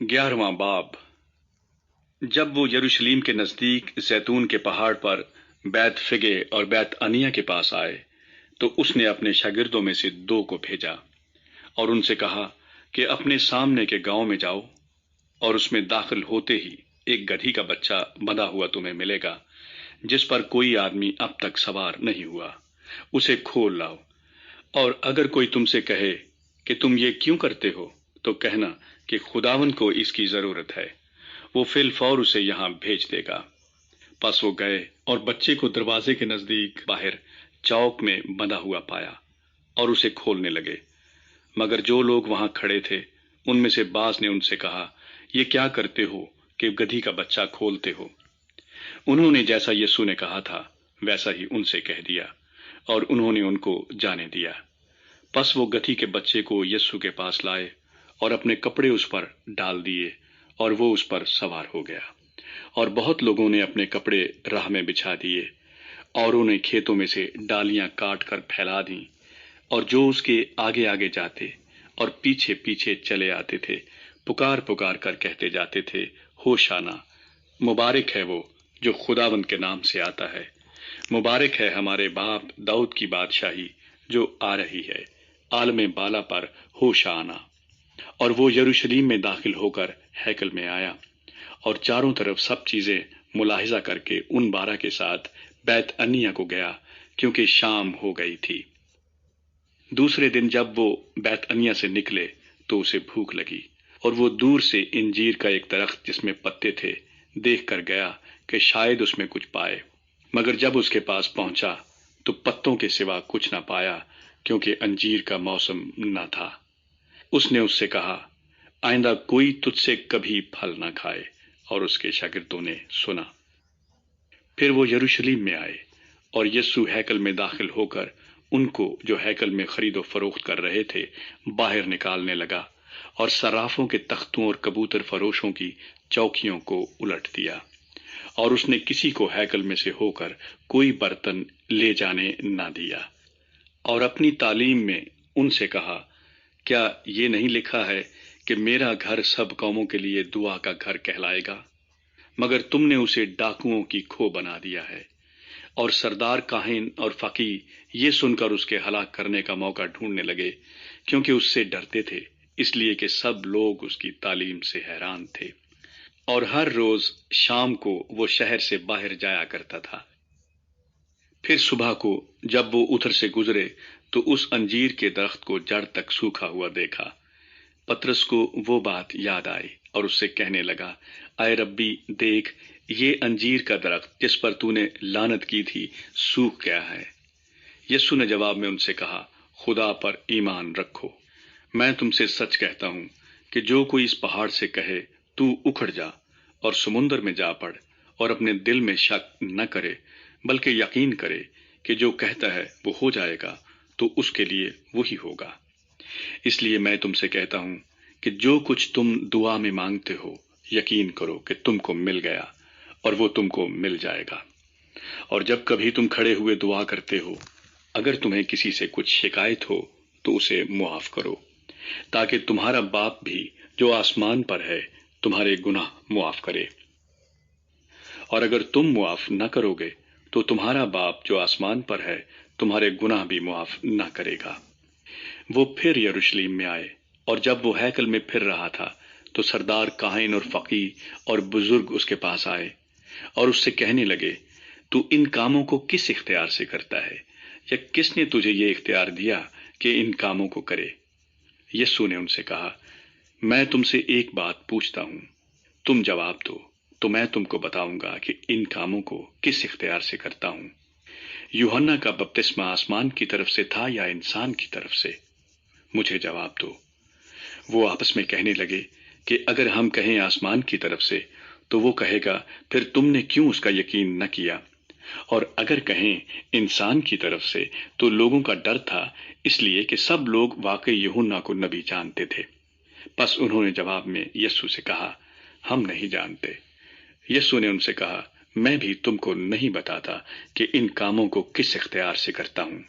11واں باب۔ جب وہ یروشلیم کے نزدیک زیتون کے پہاڑ پر بیت فگے اور بیت انیا کے پاس آئے تو اس نے اپنے شاگردوں میں سے 2 کو بھیجا اور ان سے کہا کہ اپنے سامنے کے گاؤں میں جاؤ اور اس میں داخل ہوتے ہی ایک گدھی کا بچہ بندھا ہوا تمہیں ملے گا جس پر کوئی آدمی اب تک سوار نہیں ہوا، اسے کھول لاؤ۔ اور اگر کوئی تم سے کہے کہ تم یہ کیوں کرتے ہو تو کہنا کہ خداوند کو اس کی ضرورت ہے، وہ فی الفور اسے یہاں بھیج دے گا۔ پس وہ گئے اور بچے کو دروازے کے نزدیک باہر چوک میں بندھا ہوا پایا اور اسے کھولنے لگے۔ مگر جو لوگ وہاں کھڑے تھے ان میں سے بعض نے ان سے کہا، یہ کیا کرتے ہو کہ گدھی کا بچہ کھولتے ہو؟ انہوں نے جیسا یسوع نے کہا تھا ویسا ہی ان سے کہہ دیا اور انہوں نے ان کو جانے دیا۔ پس وہ گدھی کے بچے کو یسوع کے پاس لائے اور اپنے کپڑے اس پر ڈال دیے اور وہ اس پر سوار ہو گیا۔ اور بہت لوگوں نے اپنے کپڑے راہ میں بچھا دیے، اوروں نے کھیتوں میں سے ڈالیاں کاٹ کر پھیلا دیں، اور جو اس کے آگے آگے جاتے اور پیچھے پیچھے چلے آتے تھے پکار پکار کر کہتے جاتے تھے، ہوشانا، مبارک ہے وہ جو خداوند کے نام سے آتا ہے، مبارک ہے ہمارے باپ داؤد کی بادشاہی جو آ رہی ہے، عالم بالا پر ہوشانا۔ اور وہ یروشلیم میں داخل ہو کر ہیکل میں آیا اور چاروں طرف سب چیزیں ملاحظہ کر کے ان 12 کے ساتھ بیت انیا کو گیا، کیونکہ شام ہو گئی تھی۔ دوسرے دن جب وہ بیت انیا سے نکلے تو اسے بھوک لگی، اور وہ دور سے انجیر کا ایک درخت جس میں پتے تھے دیکھ کر گیا کہ شاید اس میں کچھ پائے، مگر جب اس کے پاس پہنچا تو پتوں کے سوا کچھ نہ پایا، کیونکہ انجیر کا موسم نہ تھا۔ اس نے اس سے کہا، آئندہ کوئی تجھ سے کبھی پھل نہ کھائے، اور اس کے شاگردوں نے سنا۔ پھر وہ یروشلیم میں آئے اور یسوع ہیکل میں داخل ہو کر ان کو جو ہیکل میں خرید و فروخت کر رہے تھے باہر نکالنے لگا، اور صرافوں کے تختوں اور کبوتر فروشوں کی چوکیوں کو الٹ دیا، اور اس نے کسی کو ہیکل میں سے ہو کر کوئی برتن لے جانے نہ دیا۔ اور اپنی تعلیم میں ان سے کہا، کیا یہ نہیں لکھا ہے کہ میرا گھر سب قوموں کے لیے دعا کا گھر کہلائے گا؟ مگر تم نے اسے ڈاکوؤں کی کھو بنا دیا ہے۔ اور سردار کاہن اور فقیہ یہ سن کر اس کے ہلاک کرنے کا موقع ڈھونڈنے لگے، کیونکہ اس سے ڈرتے تھے، اس لیے کہ سب لوگ اس کی تعلیم سے حیران تھے۔ اور ہر روز شام کو وہ شہر سے باہر جایا کرتا تھا۔ پھر صبح کو جب وہ ادھر سے گزرے تو اس انجیر کے درخت کو جڑ تک سوکھا ہوا دیکھا۔ پترس کو وہ بات یاد آئی اور اس سے کہنے لگا، اے ربی، دیکھ، یہ انجیر کا درخت جس پر تو نے لعنت کی تھی سوکھ گیا ہے۔ یسوع نے جواب میں ان سے کہا، خدا پر ایمان رکھو۔ میں تم سے سچ کہتا ہوں کہ جو کوئی اس پہاڑ سے کہے تو اکھڑ جا اور سمندر میں جا پڑ، اور اپنے دل میں شک نہ کرے بلکہ یقین کرے کہ جو کہتا ہے وہ ہو جائے گا، تو اس کے لیے وہی ہوگا۔ اس لیے میں تم سے کہتا ہوں کہ جو کچھ تم دعا میں مانگتے ہو یقین کرو کہ تم کو مل گیا، اور وہ تم کو مل جائے گا۔ اور جب کبھی تم کھڑے ہوئے دعا کرتے ہو، اگر تمہیں کسی سے کچھ شکایت ہو تو اسے معاف کرو، تاکہ تمہارا باپ بھی جو آسمان پر ہے تمہارے گناہ معاف کرے۔ اور اگر تم معاف نہ کرو گے تو تمہارا باپ جو آسمان پر ہے تمہارے گناہ بھی معاف نہ کرے گا۔ وہ پھر یروشلیم میں آئے، اور جب وہ ہیکل میں پھر رہا تھا تو سردار کاہن اور فقیہ اور بزرگ اس کے پاس آئے اور اس سے کہنے لگے، تو ان کاموں کو کس اختیار سے کرتا ہے، یا کس نے تجھے یہ اختیار دیا کہ ان کاموں کو کرے؟ یسوع نے ان سے کہا، میں تم سے ایک بات پوچھتا ہوں، تم جواب دو تو میں تم کو بتاؤں گا کہ ان کاموں کو کس اختیار سے کرتا ہوں۔ یوحنا کا بپتسمہ آسمان کی طرف سے تھا یا انسان کی طرف سے؟ مجھے جواب دو۔ وہ آپس میں کہنے لگے کہ اگر ہم کہیں آسمان کی طرف سے تو وہ کہے گا، پھر تم نے کیوں اس کا یقین نہ کیا؟ اور اگر کہیں انسان کی طرف سے تو لوگوں کا ڈر تھا، اس لیے کہ سب لوگ واقعی یوحنا کو نبی جانتے تھے۔ پس انہوں نے جواب میں یسوع سے کہا، ہم نہیں جانتے۔ یسوع نے ان سے کہا، میں بھی تم کو نہیں بتاتا کہ ان کاموں کو کس اختیار سے کرتا ہوں۔